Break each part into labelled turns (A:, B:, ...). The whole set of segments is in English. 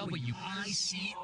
A: WICR.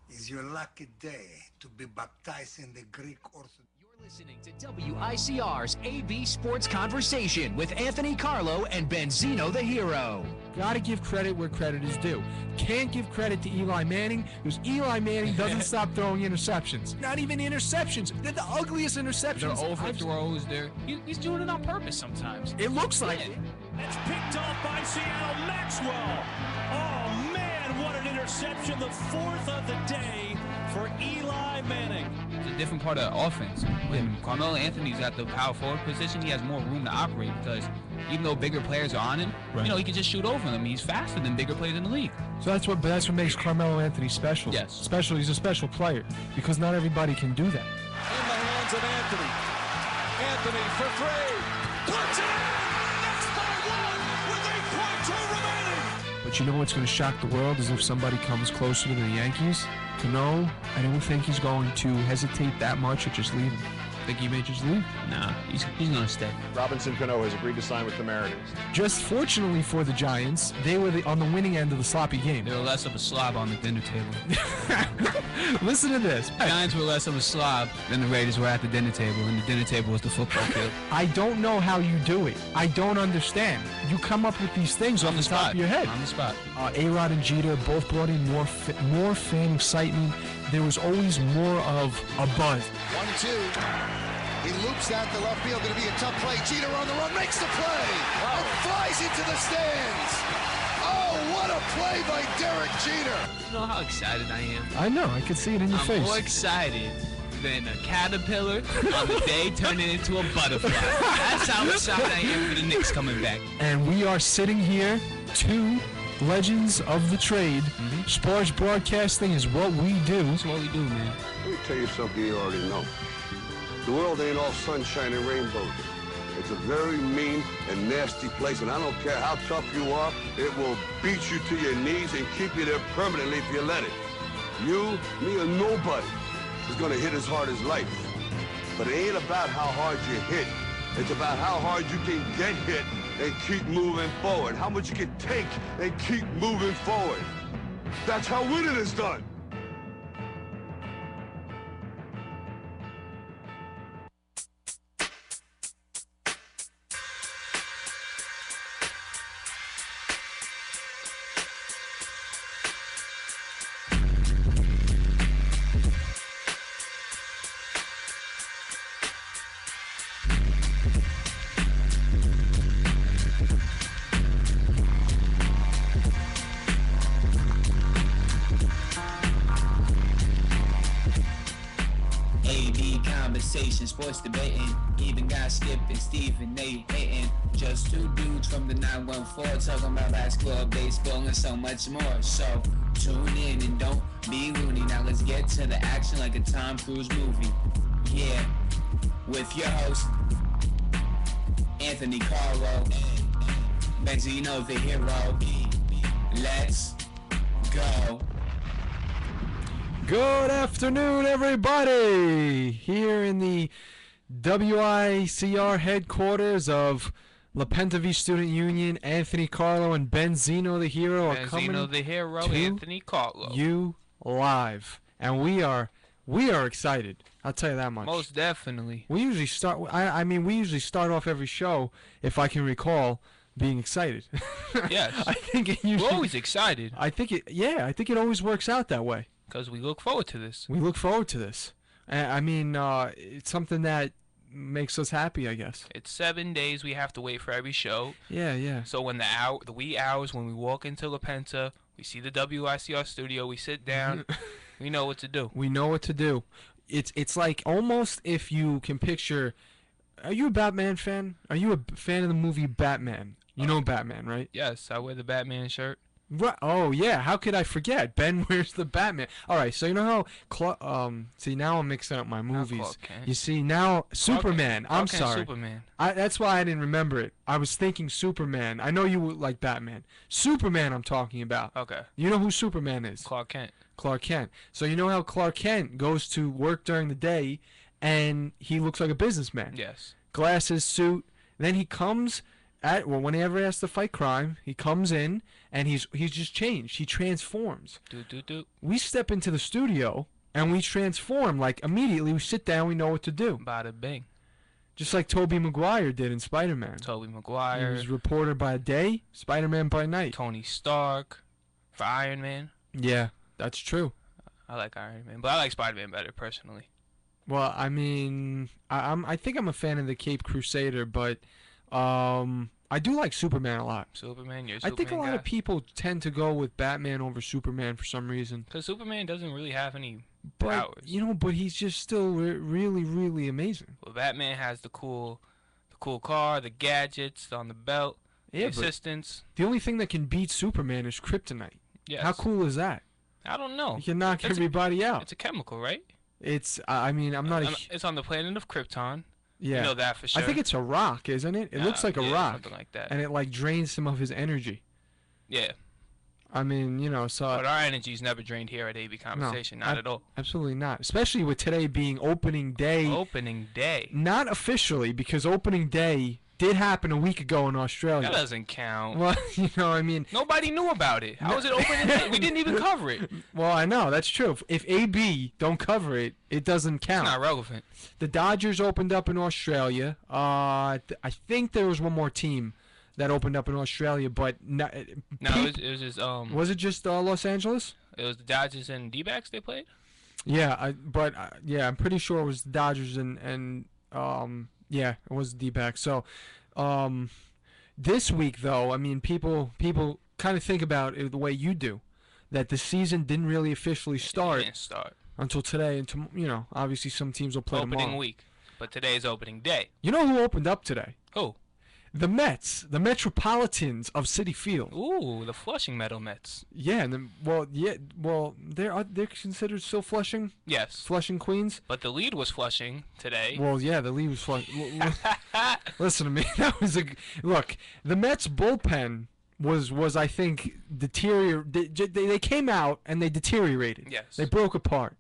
B: Is your lucky day to be baptized in the Greek Orthodox.
A: You're listening to WICR's AB Sports Conversation with Anthony Carlo and Benzino the Hero.
C: Gotta give credit where credit is due. Can't give credit to Eli Manning because Eli Manning doesn't stop throwing interceptions. Not even interceptions. They're the ugliest interceptions.
D: They're overthrows. He's doing it on purpose sometimes.
C: It looks like it.
E: That's picked off by Seattle Maxwell. Oh, man, what an interception. The fourth of the day for Eli Manning.
D: It's a different part of the offense. When Carmelo Anthony's at the power forward position, he has more room to operate because even though bigger players are on him, he can just shoot over them. He's faster than bigger players in the league.
C: So that's what makes Carmelo Anthony special.
D: Yes.
C: Special. He's a special player because not everybody can do that.
E: In the hands of Anthony. Anthony for three. Puts it in. Next by one with 8.2 remaining.
C: But you know what's going to shock the world is if somebody comes closer to the Yankees. Cano, I don't think he's going to hesitate that much or just leave him. Think he may just leave?
D: Nah, he's going to stay.
F: Robinson Cano has agreed to sign with the Mariners.
C: Just fortunately for the Giants, they were on the winning end of the sloppy game.
D: They were less of a slob on the dinner table.
C: Listen to this.
D: The Giants were less of a slob than the Raiders were at the dinner table, and the dinner table was the football field.
C: I don't know how you do it. I don't understand. You come up with these things off the top of your head.
D: On the spot.
C: A-Rod and Jeter both brought in more fan excitement. There was always more of a buzz.
G: 1-2. He loops out to left field. Going to be a tough play. Jeter on the run, makes the play, and flies into the stands. Oh, what a play by Derek Jeter.
D: You know how excited I am?
C: I know. I could see it in your face.
D: I'm more excited than a caterpillar on the day turning into a butterfly. That's how excited I am for the Knicks coming back.
C: And we are sitting here, two legends of the trade. Sports broadcasting is what we do.
D: That's what we do, man.
H: Let me tell you something you already know. The world ain't all sunshine and rainbows. It's a very mean and nasty place, and I don't care how tough you are, it will beat you to your knees and keep you there permanently if you let it. You, me, or nobody is gonna hit as hard as life. But it ain't about how hard you hit. It's about how hard you can get hit and keep moving forward. How much you can take and keep moving forward. That's how winning is done.
I: Sports debating, even got Skip and Steve and Nate hating. Just two dudes from the 914 talking about basketball, baseball, and so much more. So tune in and don't be loony. Now let's get to the action like a Tom Cruise movie. Yeah, with your host Anthony Carlo, Benzino the Hero. Let's go.
C: Good afternoon, everybody! Here in the WICR headquarters of La Pentavie Student Union, Anthony Carlo and Benzino the Hero are coming
D: the Hero,
C: to
D: Anthony Carlo.
C: you live. And we are excited. I'll tell you that much.
D: Most definitely.
C: We usually start, we usually start off every show, if I can recall, being excited.
D: Yes.
C: I think it usually,
D: we're always excited.
C: I think it always works out that way.
D: Because we look forward to this.
C: We look forward to this. It's something that makes us happy, I guess.
D: It's 7 days we have to wait for every show.
C: Yeah.
D: So when the wee hours when we walk into La Penta, we see the WICR studio, we sit down, we know what to do.
C: We know what to do. It's like almost if you can picture. Are you a Batman fan? Are you a fan of the movie Batman? You know Batman, right?
D: Yes, I wear the Batman shirt.
C: Right. Oh yeah, how could I forget? Ben wears the Batman. All right, so you know how see now I'm mixing up my movies. You see now Superman. I'm sorry.
D: Superman.
C: That's why I didn't remember it. I was thinking Superman. I know you would like Batman. Superman I'm talking about.
D: Okay.
C: You know who Superman is?
D: Clark Kent.
C: Clark Kent. So you know how Clark Kent goes to work during the day and he looks like a businessman.
D: Yes.
C: Glasses, suit. Then he comes whenever he has to fight crime, he comes in and he's just changed. He transforms. We step into the studio and we transform like immediately. We sit down, we know what to do.
D: Bada bing.
C: Just like Tobey Maguire did in Spider-Man.
D: Tobey Maguire.
C: He was reporter by day, Spider-Man by night.
D: Tony Stark for Iron Man.
C: Yeah, that's true.
D: I like Iron Man, but I like Spider-Man better personally.
C: Well, I mean, I think I'm a fan of the Cape Crusader, but I do like Superman a lot.
D: Superman, you're a
C: I think a lot of people tend to go with Batman over Superman for some reason.
D: Because Superman doesn't really have any
C: powers. But he's just still really, really amazing.
D: Well, Batman has the cool car, the gadgets on the belt, the assistants.
C: The only thing that can beat Superman is kryptonite.
D: Yes.
C: How cool is that?
D: I don't know.
C: You can knock everybody out.
D: It's a chemical, right?
C: It's. I mean, I'm not.
D: It's on the planet of Krypton.
C: Yeah.
D: You know that for sure.
C: I think it's a rock, isn't it? It looks like a rock.
D: Something like that.
C: And it like drains some of his energy.
D: Yeah.
C: I mean, so.
D: But our energy's never drained here at AB Conversation. Not at all.
C: Absolutely not. Especially with today being opening day.
D: Opening day.
C: Not officially, because opening day did happen a week ago in Australia.
D: That doesn't count.
C: Well, I mean.
D: Nobody knew about it. How was it opening day? We didn't even cover it.
C: Well, I know. That's true. If AB don't cover it, it doesn't count.
D: It's not relevant.
C: The Dodgers opened up in Australia. I think there was one more team that opened up in Australia, but
D: it was just
C: was it just Los Angeles?
D: It was the Dodgers and D-backs they played.
C: Yeah, I'm pretty sure it was the Dodgers and yeah, it was the D-backs. So this week though, I mean, people kind of think about it the way you do, that the season didn't really officially start.
D: It didn't start
C: until today, and obviously some teams will play
D: opening
C: tomorrow.
D: week, but today is opening day.
C: You know who opened up today?
D: Who?
C: The Mets, the Metropolitans of Citi Field.
D: Ooh, the Flushing Meadow Mets.
C: Yeah, and they're considered still Flushing.
D: Yes,
C: Flushing Queens.
D: But the lead was Flushing today.
C: Well, yeah, the lead was Flushing. Listen to me. That was look. The Mets bullpen was I think they came out and they deteriorated.
D: Yes,
C: they broke apart.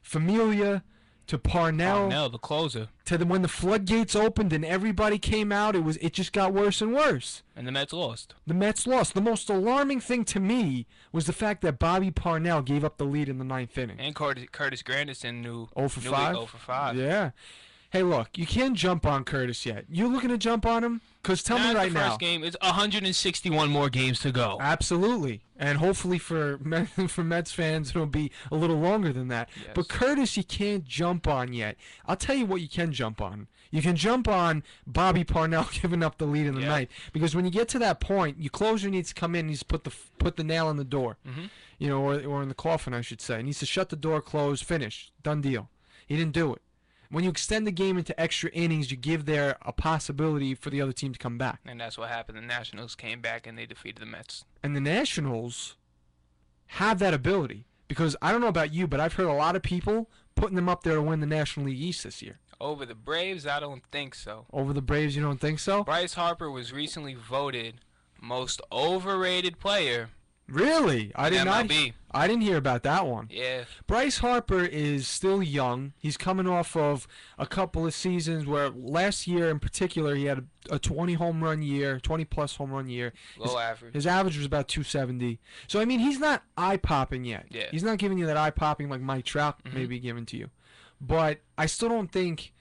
C: Familia to Parnell,
D: the closer.
C: When the floodgates opened and everybody came out, it just got worse and worse.
D: And the Mets lost.
C: The Mets lost. The most alarming thing to me was the fact that Bobby Parnell gave up the lead in the 9th inning.
D: And Curtis Granderson knew
C: 0 for 5.
D: 0 for 5.
C: Yeah. Hey, look, you can't jump on Curtis yet. You looking to jump on him? Because tell me right now.
D: First game, it's 161 more games to go.
C: Absolutely. And hopefully for Mets fans, it'll be a little longer than that.
D: Yes.
C: But Curtis, you can't jump on yet. I'll tell you what you can jump on. You can jump on Bobby Parnell giving up the lead in the ninth. Because when you get to that point, your closer needs to come in and needs to put the nail in the door.
D: Mm-hmm.
C: Or in the coffin, I should say. He needs to shut the door, close, finish. Done deal. He didn't do it. When you extend the game into extra innings, you give there a possibility for the other team to come back.
D: And that's what happened. The Nationals came back and they defeated the Mets.
C: And the Nationals have that ability. Because I don't know about you, but I've heard a lot of people putting them up there to win the National League East this year.
D: Over the Braves, I don't think so.
C: Over the Braves, you don't think so?
D: Bryce Harper was recently voted most overrated player.
C: Really? I didn't hear about that one.
D: Yeah.
C: Bryce Harper is still young. He's coming off of a couple of seasons where last year in particular he had a 20 home run year, 20 plus home run year.
D: Low average.
C: His average was about 270. So I mean, he's not eye popping yet.
D: Yeah.
C: He's not giving you that eye popping like Mike Trout may be giving to you. But I still don't think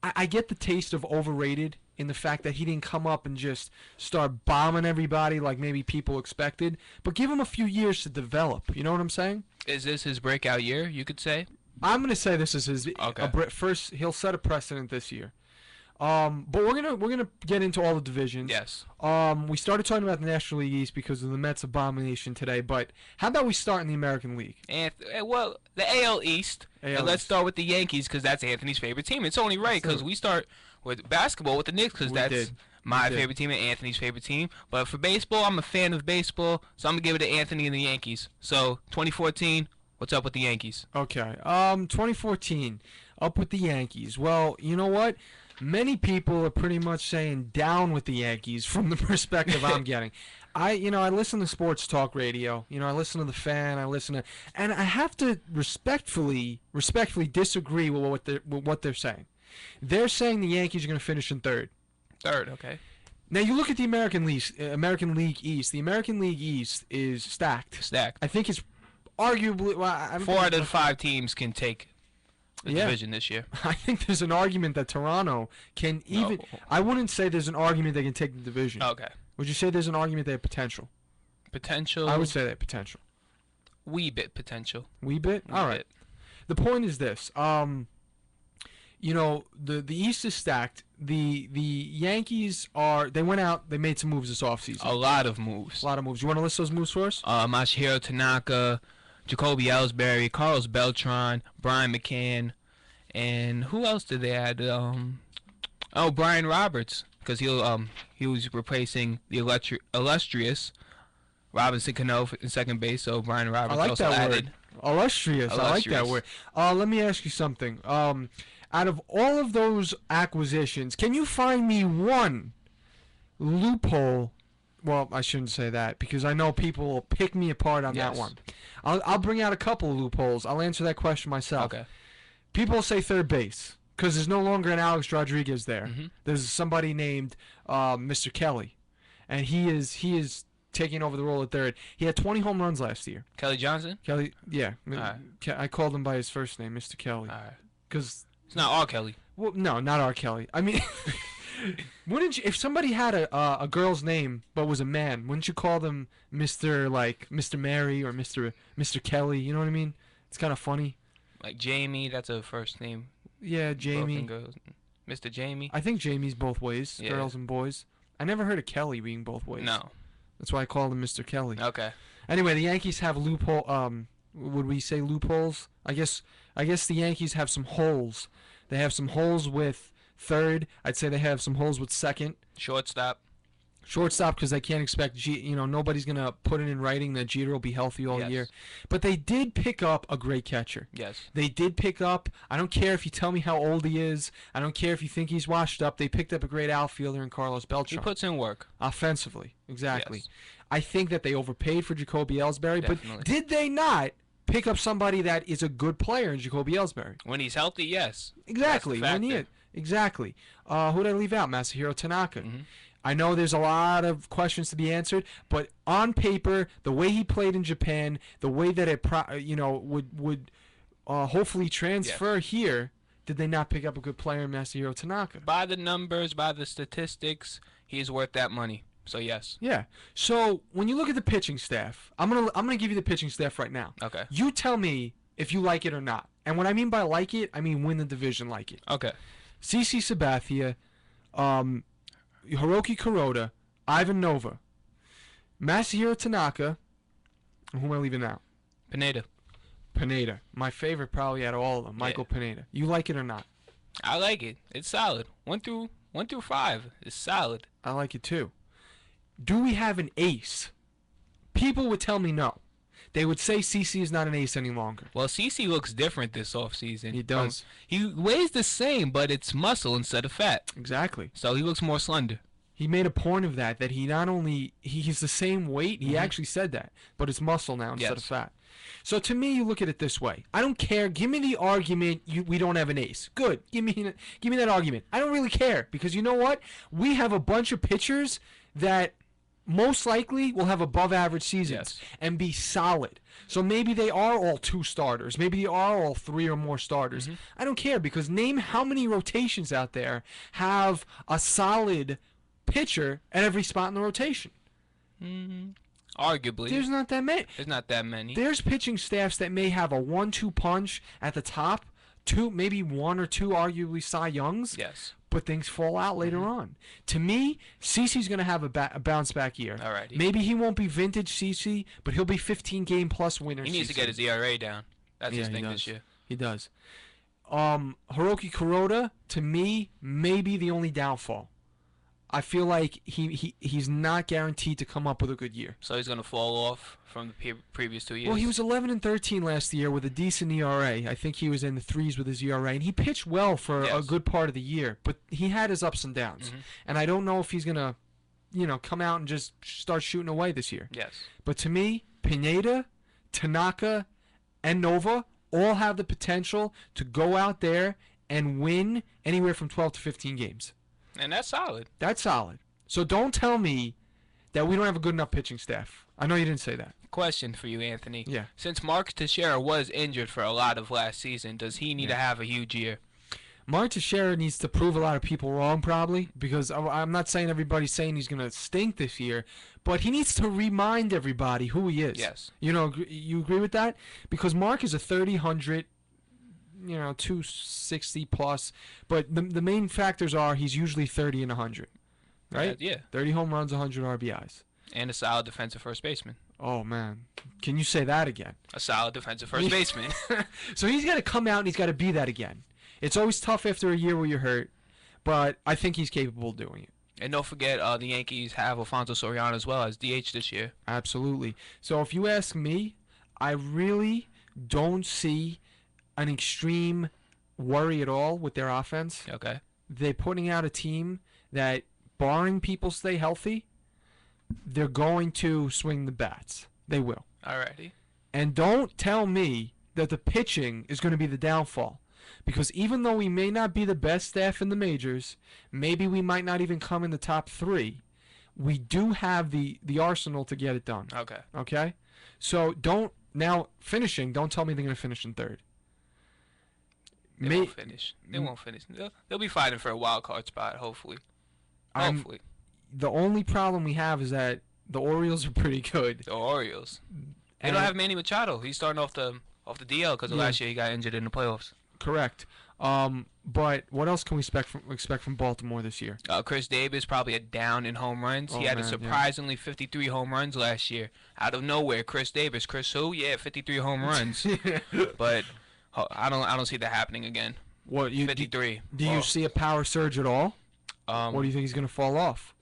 C: I get the taste of overrated in the fact that he didn't come up and just start bombing everybody like maybe people expected. But give him a few years to develop. You know what I'm saying?
D: Is this his breakout year, you could say?
C: I'm going to say this is his first. He'll set a precedent this year. But we're gonna get into all the divisions.
D: Yes.
C: We started talking about the National League East because of the Mets abomination today. But how about we start in the American League?
D: Well, the AL East. And let's start with the Yankees because that's Anthony's favorite team. It's only right because we start with basketball with the Knicks because that's my favorite team and Anthony's favorite team. But for baseball, I'm a fan of baseball, so I'm gonna give it to Anthony and the Yankees. So 2014, what's up with the Yankees?
C: Okay. 2014, up with the Yankees. Well, you know what? Many people are pretty much saying down with the Yankees from the perspective I'm getting. I listen to sports talk radio. I listen to The Fan. And I have to respectfully disagree with what they're saying. They're saying the Yankees are going to finish in third.
D: Third, okay.
C: Now you look at the American League East. The American League East is stacked.
D: Stacked.
C: I think it's arguably
D: 4 out of the 5 teams can take the division this year.
C: I think there's an argument that Toronto can even.
D: No.
C: I wouldn't say there's an argument they can take the division.
D: Okay.
C: Would you say there's an argument they have potential?
D: Potential.
C: I would say they have potential.
D: Wee bit potential.
C: Wee bit. All right. The point is this. You know, the East is stacked. The Yankees they went out, they made some moves this offseason.
D: A lot of moves.
C: You want to list those moves for us?
D: Masahiro Tanaka, Jacoby Ellsbury, Carlos Beltran, Brian McCann, and who else did they add? Brian Roberts, because he was replacing the illustrious Robinson Cano in second base, so Brian Roberts also added.
C: Illustrious. I like that word. Let me ask you something. Out of all of those acquisitions, can you find me one loophole? Well, I shouldn't say that because I know people will pick me apart on that one. I'll bring out a couple of loopholes. I'll answer that question myself.
D: Okay.
C: People say third base because there's no longer an Alex Rodriguez there.
D: Mm-hmm.
C: There's somebody named Mr. Kelly, and he is taking over the role at third. He had 20 home runs last year.
D: Kelly Johnson?
C: Kelly, yeah.
D: Right.
C: I called him by his first name, Mr. Kelly.
D: All right.
C: Because
D: it's not R. Kelly.
C: Well, no, not R. Kelly. I mean, wouldn't you, if somebody had a girl's name but was a man, wouldn't you call them Mr. Mary or Mr. Kelly? You know what I mean? It's kind of funny.
D: Like Jamie, that's a first name.
C: Yeah, Jamie.
D: Mr. Jamie.
C: I think Jamie's both ways, girls and boys. I never heard of Kelly being both ways.
D: No.
C: That's why I called him Mr. Kelly.
D: Okay.
C: Anyway, the Yankees have loophole. Would we say loopholes? I guess the Yankees have some holes. They have some holes with third. I'd say they have some holes with second.
D: Shortstop
C: because they can't expect nobody's gonna put it in writing that Jeter will be healthy all year. But they did pick up a great catcher.
D: Yes.
C: They did pick up. I don't care if you tell me how old he is. I don't care if you think he's washed up. They picked up a great outfielder in Carlos Beltran.
D: He puts in work.
C: Offensively, exactly.
D: Yes.
C: I think that they overpaid for Jacoby Ellsbury,
D: Definitely.
C: but did they not pick up somebody that is a good player in Jacoby Ellsbury?
D: When he's healthy, yes.
C: Exactly. Exactly. Who did I leave out? Masahiro Tanaka.
D: Mm-hmm.
C: I know there's a lot of questions to be answered, but on paper, the way he played in Japan, the way that it would hopefully transfer here, did they not pick up a good player in Masahiro Tanaka?
D: By the numbers, by the statistics, he is worth that money. So yes.
C: Yeah. So when you look at the pitching staff, I'm gonna give you the pitching staff right now.
D: Okay.
C: You tell me if you like it or not. And what I mean by like it, I mean win the division like it.
D: Okay.
C: CC Sabathia, Hiroki Kuroda, Ivan Nova, Masahiro Tanaka, and who am I leaving out? Pineda. My favorite probably out of all of them, Michael Pineda. You like it or not?
D: I like it. It's solid. 1 through 5 is solid.
C: I like it too. Do we have an ace? People would tell me no. They would say CC is not an ace any longer.
D: Well, CC looks different this offseason.
C: He does.
D: He weighs the same, but it's muscle instead of fat.
C: Exactly.
D: So he looks more slender.
C: He made a point of that he not only he's the same weight. He actually said that, but it's muscle now instead of fat. So to me, you look at it this way. I don't care. Give me the argument we don't have an ace. Good. Give me that argument. I don't really care because you know what? We have a bunch of pitchers that most likely will have above average seasons and be solid. So maybe they are all 2 starters. Maybe they are all 3 or more starters. I don't care because name how many rotations out there have a solid pitcher at every spot in the rotation.
D: Arguably.
C: There's not that many.
D: There's not that many.
C: There's pitching staffs that may have a 1-2 punch at the top, maybe 1 or 2 arguably Cy Youngs.
D: Yes.
C: But things fall out later on. To me, CeCe's going to have a bounce back year.
D: All right.
C: Maybe he won't be vintage CeCe, but he'll be 15-game plus winner.
D: He needs to get his ERA down. That's his thing this year.
C: He does. Hiroki Kuroda, to me, may be the only downfall. I feel like he's not guaranteed to come up with a good year.
D: So he's going to fall off from the previous 2 years?
C: Well, he was 11-13 last year with a decent ERA. I think he was in the 3s with his ERA, and he pitched well for a good part of the year. But he had his ups and downs, and I don't know if he's going to, come out and just start shooting away this year.
D: Yes.
C: But to me, Pineda, Tanaka, and Nova all have the potential to go out there and win anywhere from 12 to 15 games.
D: And that's solid.
C: That's solid. So don't tell me that we don't have a good enough pitching staff. I know you didn't say that.
D: Question for you, Anthony.
C: Yeah.
D: Since Mark Teixeira was injured for a lot of last season, does he need to have a huge year?
C: Mark Teixeira needs to prove a lot of people wrong, probably, because I'm not saying everybody's saying he's going to stink this year, but he needs to remind everybody who he is.
D: Yes.
C: You know, you agree with that? Because Mark is a 30-100, 260 plus, but the main factors are he's usually 30 and 100, right?
D: Yeah.
C: 30 home runs, 100 RBIs.
D: And a solid defensive first baseman.
C: Oh, man. Can you say that again?
D: A solid defensive first baseman.
C: So he's got to come out and he's got to be that again. It's always tough after a year where you're hurt, but I think he's capable of doing it.
D: And don't forget, the Yankees have Alfonso Soriano as well as DH this year.
C: Absolutely. So if you ask me, I really don't see an extreme worry at all with their offense.
D: Okay.
C: They're putting out a team that, barring people stay healthy, they're going to swing the bats. They will.
D: Alrighty.
C: And don't tell me that the pitching is going to be the downfall. Because even though we may not be the best staff in the majors, maybe we might not even come in the top 3, we do have the arsenal to get it done.
D: Okay.
C: Okay? So don't tell me they're going to finish in 3rd.
D: They won't finish. They won't finish. They'll be fighting for a wild card spot, hopefully. Hopefully.
C: The only problem we have is that the Orioles are pretty good.
D: The Orioles. They don't have Manny Machado. He's starting off the DL because last year he got injured in the playoffs.
C: Correct. But what else can we expect from Baltimore this year?
D: Chris Davis, probably a down in home runs. He had a surprisingly 53 home runs last year. Out of nowhere, Chris Davis. Chris who? Yeah, 53 home runs. But I don't see that happening again. 53.
C: Do you see a power surge at all? Or do you think he's going to fall off?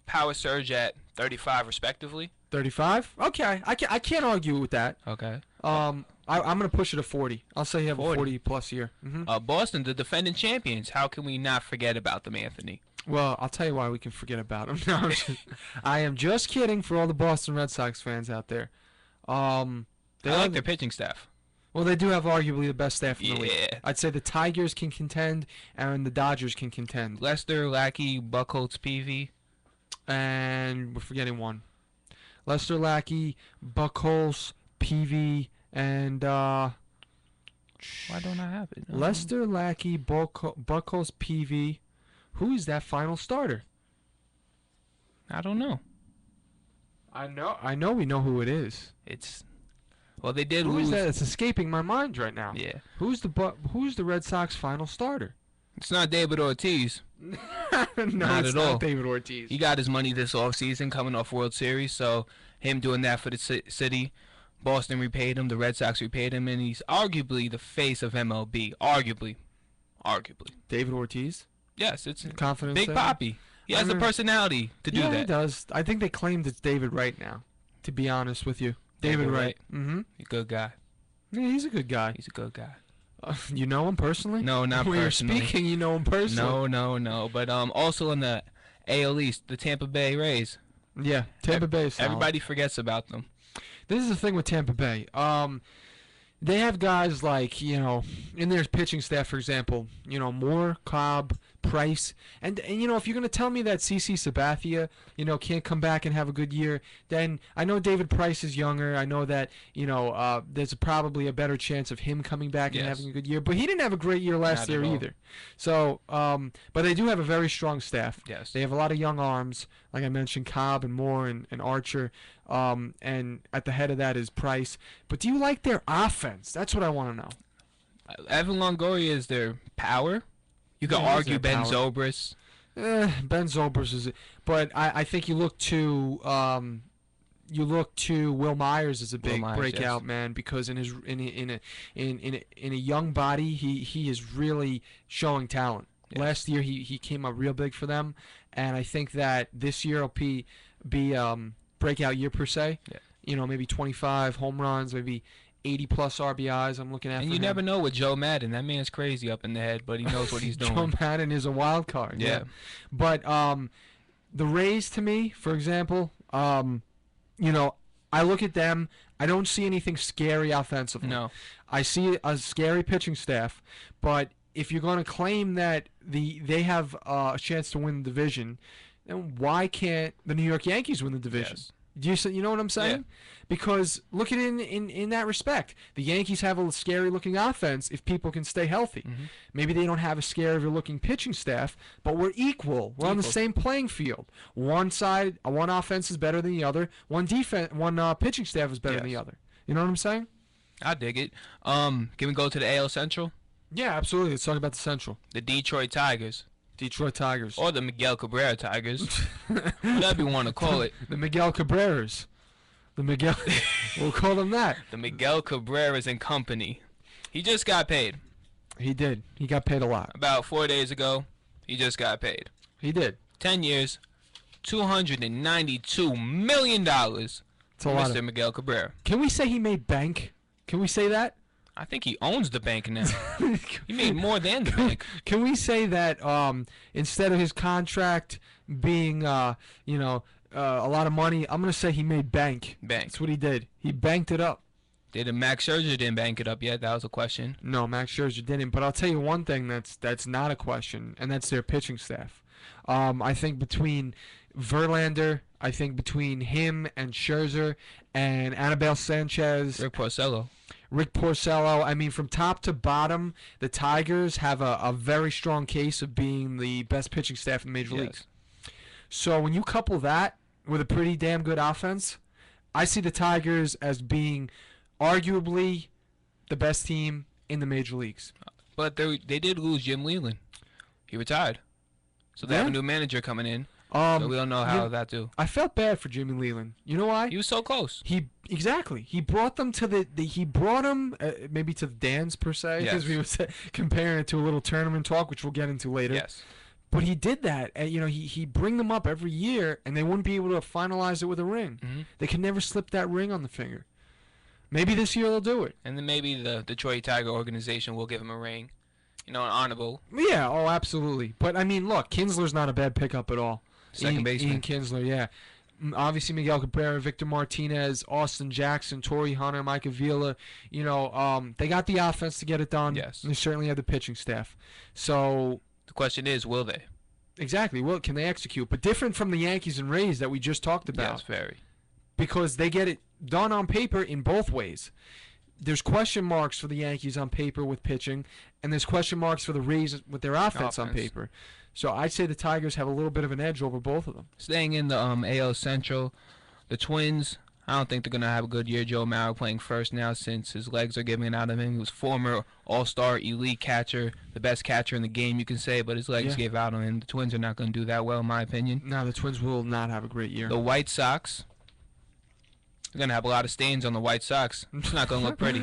D: Power surge at 35 respectively. 35?
C: Okay, I can't argue with that.
D: Okay.
C: I'm going to push it to 40. I'll say you have 40. a 40-plus year. Mm-hmm.
D: Boston, the defending champions. How can we not forget about them, Anthony?
C: Well, I'll tell you why we can forget about them. No, I am just kidding for all the Boston Red Sox fans out there.
D: I like their pitching staff.
C: Well, they do have arguably the best staff in the league.
D: Yeah.
C: I'd say the Tigers can contend, and the Dodgers can contend.
D: Lester, Lackey, Buchholz, Peavy.
C: And we're forgetting one. Lester, Lackey, Buchholz, Peavy, and
D: why don't I have it?
C: Lester, Lackey, Buchholz, Peavy. Who is that final starter?
D: I don't know.
C: I know we know who it is.
D: Well, they did lose.
C: Who is that? It's escaping my mind right now.
D: Yeah.
C: Who's the Red Sox final starter?
D: It's not David Ortiz.
C: No,
D: not
C: it's
D: at all.
C: Not David Ortiz.
D: He got his money this offseason coming off World Series, so him doing that for the city. Boston repaid him. The Red Sox repaid him, and he's arguably the face of MLB. Arguably.
C: David Ortiz?
D: Yes, it's
C: confidence.
D: Big Papi. He has the personality to do that.
C: Yeah, he does. I think they claimed it's David Wright now, to be honest with you. David Wright.
D: Mm-hmm. He's a good guy.
C: Yeah, he's a good guy.
D: He's a good guy.
C: You know him personally?
D: No, not
C: when
D: personally.
C: When you're speaking, you know him personally.
D: No. But also in the AL East, the Tampa Bay Rays.
C: Yeah, Tampa Bay is solid.
D: Everybody forgets about them.
C: This is the thing with Tampa Bay. They have guys like, in their pitching staff, for example, Moore, Cobb, Price. And if you're going to tell me that CC Sabathia, can't come back and have a good year, then I know David Price is younger. I know that, there's probably a better chance of him coming back and having a good year. But he didn't have a great year last year either. So, but they do have a very strong staff.
D: Yes.
C: They have a lot of young arms, like I mentioned, Cobb and Moore and Archer. And at the head of that is Price. But do you like their offense? That's what I want to know.
D: Evan Longoria is their power. You can argue Ben Zobrist.
C: Ben Zobrist is, but I think you look to Will Myers as a big breakout man, because in a young body he is really showing talent. Yes. Last year he came up real big for them, and I think that this year will be breakout year per se. Yeah. Maybe 25 home runs, maybe 80-plus RBIs I'm looking at.
D: And you never know with Joe Madden. That man's crazy up in the head, but he knows what he's doing.
C: Joe Madden is a wild card.
D: Yeah.
C: But the Rays, to me, for example, I look at them. I don't see anything scary offensively.
D: No.
C: I see a scary pitching staff, but if you're going to claim that they have a chance to win the division, then why can't the New York Yankees win the division?
D: Yes.
C: You know what I'm saying?
D: Yeah.
C: Because look at it in that respect. The Yankees have a scary-looking offense if people can stay healthy.
D: Mm-hmm.
C: Maybe they don't have a scary-looking pitching staff, but we're equal. We're on the same playing field. One offense is better than the other. One pitching staff is better than the other. You know what I'm saying?
D: I dig it. Can we go to the AL Central?
C: Yeah, absolutely. Let's talk about the Central.
D: The Detroit Tigers.
C: Detroit Tigers.
D: Or the Miguel Cabrera Tigers. Whatever you want to call it.
C: The Miguel Cabreras. We'll call them that.
D: The Miguel Cabreras and Company. He just got paid.
C: He did. He got paid a lot.
D: About 4 days ago, he just got paid.
C: He did.
D: 10 years, $292 million.
C: It's a lot.
D: Mr. Miguel Cabrera.
C: Can we say he made bank? Can we say that?
D: I think he owns the bank now. He made more than the bank.
C: Can we say that instead of his contract being, a lot of money, I'm going to say he made bank. That's what he did. He banked it up.
D: Did Max Scherzer didn't bank it up yet? That was a question.
C: No, Max Scherzer didn't. But I'll tell you one thing that's not a question, and that's their pitching staff. I think between Verlander, I think between him and Scherzer and Anibal Sanchez. Rick Porcello. I mean, from top to bottom, the Tigers have a very strong case of being the best pitching staff in the major leagues. So when you couple that with a pretty damn good offense, I see the Tigers as being arguably the best team in the major leagues.
D: But they did lose Jim Leyland. He retired. So they have a new manager coming in. So we don't know how that do.
C: I felt bad for Jimmy Leyland. You know why?
D: He was so close.
C: Exactly. He brought them to he brought them maybe to the dance per se, because we were comparing it to a little tournament talk, which we'll get into later.
D: Yes.
C: But he did that, and he'd bring them up every year, and they wouldn't be able to finalize it with a ring.
D: Mm-hmm.
C: They could never slip that ring on the finger. Maybe this year they'll do it.
D: And then maybe the Detroit Tiger organization will give him a ring. An honorable.
C: Yeah, absolutely. But, I mean, look, Kinsler's not a bad pickup at all.
D: Second baseman.
C: Ian Kinsler, yeah. Obviously, Miguel Cabrera, Victor Martinez, Austin Jackson, Torrey Hunter, Mike Avila. They got the offense to get it done.
D: Yes.
C: And they certainly have the pitching staff. So
D: the question is, will they?
C: Exactly. Well, can they execute? But different from the Yankees and Rays that we just talked about.
D: Yes, very.
C: Because they get it done on paper in both ways. There's question marks for the Yankees on paper with pitching, and there's question marks for the Rays with their offense on paper. So I'd say the Tigers have a little bit of an edge over both of them.
D: Staying in the AL Central, the Twins, I don't think they're going to have a good year. Joe Mauer playing first now since his legs are giving out of him. He was former all-star elite catcher, the best catcher in the game, you can say, but his legs gave out on him. The Twins are not going to do that well, in my opinion.
C: No, the Twins will not have a great year.
D: The White Sox, they're going to have a lot of stains on the White Sox. It's not going to look pretty.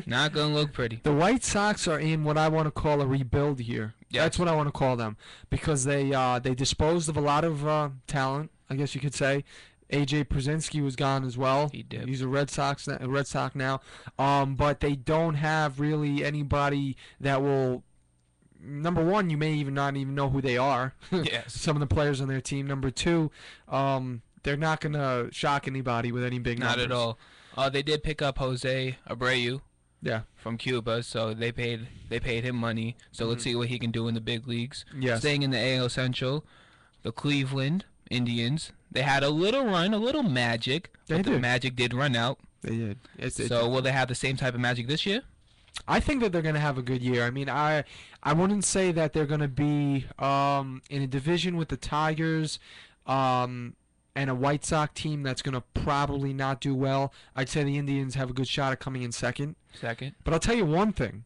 D: Not going to look pretty.
C: The White Sox are in what I want to call a rebuild year. Yes. That's what I want to call them, because they disposed of a lot of talent, I guess you could say. A.J. Przinsky was gone as well.
D: He did.
C: He's a Red Sox now. But they don't have really anybody that will. Number one, you may not even know who they are.
D: Yes.
C: Some of the players on their team. Number two, they're not going to shock anybody with any big numbers.
D: Not at all. They did pick up Jose Abreu.
C: Yeah.
D: From Cuba, so they paid him money. So let's see what he can do in the big leagues.
C: Yes.
D: Staying in the AL Central, the Cleveland Indians, they had a little run, a little magic, but the magic did run out.
C: They did.
D: Will they have the same type of magic this year?
C: I think that they're going to have a good year. I mean, I wouldn't say that they're going to be in a division with the Tigers and a White Sox team that's going to probably not do well. I'd say the Indians have a good shot at coming in second. But I'll tell you one thing.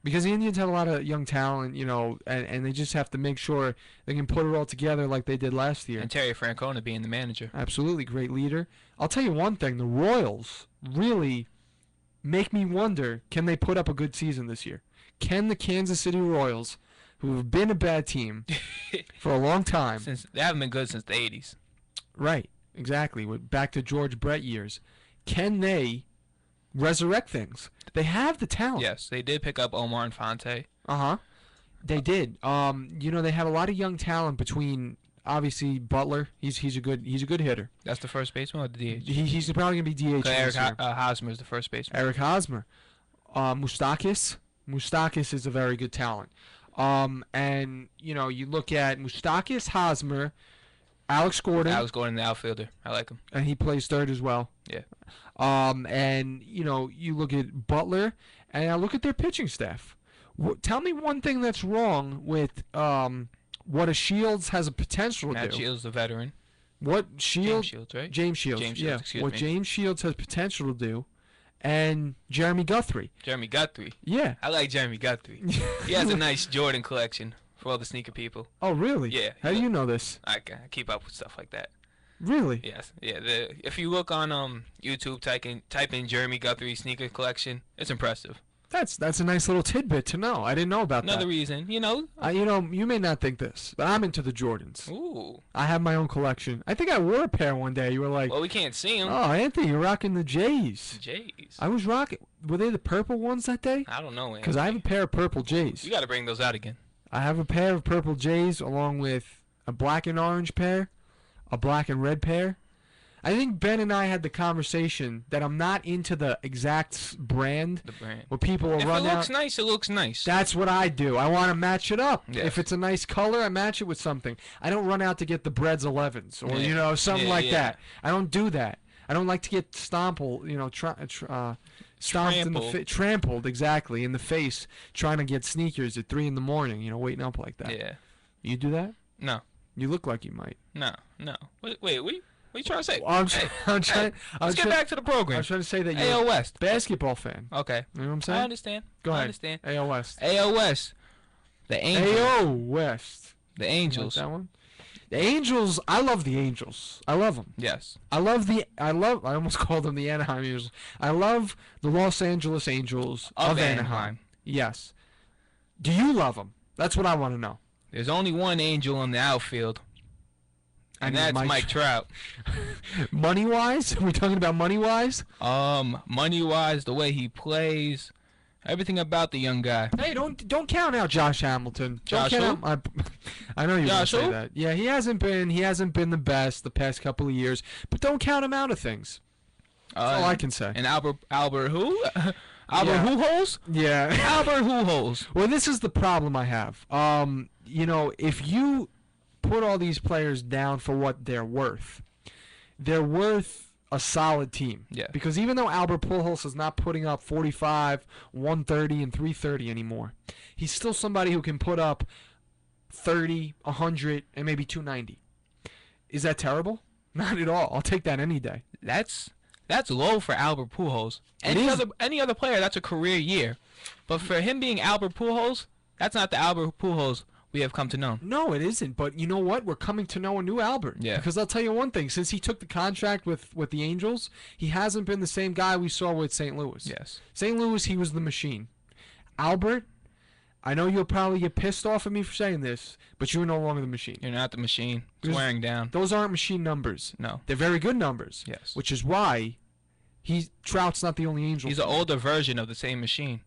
C: Because the Indians have a lot of young talent, and they just have to make sure they can put it all together like they did last year.
D: And Terry Francona being the manager.
C: Absolutely, great leader. I'll tell you one thing. The Royals really make me wonder, can they put up a good season this year? Can the Kansas City Royals, who have been a bad team for a long time.
D: They haven't been good since the 80s.
C: Right, exactly. Back to George Brett years. Can they resurrect things? They have the talent.
D: Yes, they did pick up Omar Infante.
C: They did. They have a lot of young talent between obviously Butler. He's a good hitter.
D: That's the first baseman or the DH?
C: He's probably gonna be DH.
D: Eric Hosmer is the first baseman.
C: Eric Hosmer. Moustakas is a very good talent. And you look at Moustakas, Hosmer, Alex Gordon.
D: Alex Gordon, the outfielder. I like him.
C: And he plays third as well.
D: Yeah.
C: And you look at Butler, and I look at their pitching staff. Tell me one thing that's wrong with what a Shields has a potential to do.
D: Matt Shields, the veteran.
C: What Shields?
D: James Shields, right?
C: James Shields.
D: James
C: yeah.
D: Shields, excuse
C: what
D: me.
C: James Shields has potential to do, and Jeremy Guthrie.
D: Jeremy Guthrie.
C: Yeah.
D: I like Jeremy Guthrie. He has a nice Jordan collection for all the sneaker people.
C: Oh, really?
D: Yeah.
C: How do you know this?
D: I keep up with stuff like that.
C: Really?
D: Yes. Yeah. If you look on YouTube, type in Jeremy Guthrie sneaker collection, it's impressive.
C: That's a nice little tidbit to know. I didn't know about
D: Another
C: that.
D: reason,
C: you may not think this, but I'm into the Jordans.
D: Ooh.
C: I have my own collection. I think I wore a pair one day. You were like,
D: well, we can't see them.
C: "Oh, Anthony, you're rocking the Jays."
D: Jays.
C: I was rocking. Were they the purple ones that day?
D: I don't know.
C: Because I have a pair of purple Jays.
D: You got to bring those out again.
C: I have a pair of purple Jays along with a black and orange pair, a black and red pair. I think Ben and I had the conversation that I'm not into the exact brand.
D: The brand.
C: Where people will run out.
D: If it looks nice, it looks nice.
C: That's what I do. I want to match it up.
D: Yes.
C: If it's a nice color, I match it with something. I don't run out to get the Breads 11s or something like that. I don't do that. I don't like to get stomped trampled exactly in the face trying to get sneakers at 3 a.m. Waiting up like that.
D: Yeah.
C: You do that?
D: No.
C: You look like you might.
D: No. Wait. What are you trying to say?
C: Let's
D: get back to the program.
C: I was trying to say that you're
D: AL
C: a
D: West
C: basketball fan.
D: Okay.
C: You know what I'm saying?
D: I understand.
C: Go ahead.
D: I understand.
C: AL West.
D: AL West. The Angels.
C: AO West.
D: The Angels.
C: Like that one? The Angels, I love the Angels. I love them.
D: Yes.
C: I almost called them the Anaheim Angels. I love the Los Angeles Angels of Anaheim. Yes. Do you love them? That's what I want to know.
D: There's only one Angel in the outfield. And that's Mike Trout.
C: Money-wise? Are we talking about money-wise?
D: Money-wise, the way he plays, everything about the young guy.
C: Hey, don't count out Josh Hamilton.
D: Josh
C: don't count out, I know you're going to say
D: who?
C: that. Yeah, he hasn't been the best the past couple of years, but don't count him out of things. That's all I can say.
D: And Albert who?
C: Yeah.
D: Pujols?
C: Yeah.
D: Albert Pujols.
C: Well, this is the problem I have. If you put all these players down for what they're worth a solid team.
D: Yeah.
C: Because even though Albert Pujols is not putting up 45, 130, and 330 anymore, he's still somebody who can put up 30, 100, and maybe 290. Is that terrible? Not at all. I'll take that any day.
D: That's low for Albert Pujols. Any other player, that's a career year. But for him being Albert Pujols, that's not the Albert Pujols we have come to know.
C: No, it isn't. But you know what? We're coming to know a new Albert.
D: Yeah.
C: Because I'll tell you one thing. Since he took the contract with the Angels, he hasn't been the same guy we saw with St. Louis.
D: Yes.
C: St. Louis, he was the machine. Albert, I know you'll probably get pissed off at me for saying this, but you're no longer the machine.
D: You're not the machine. It's wearing down.
C: Those aren't machine numbers.
D: No.
C: They're very good numbers.
D: Yes.
C: Which is why Trout's not the only Angel.
D: He's an older version of the same machine.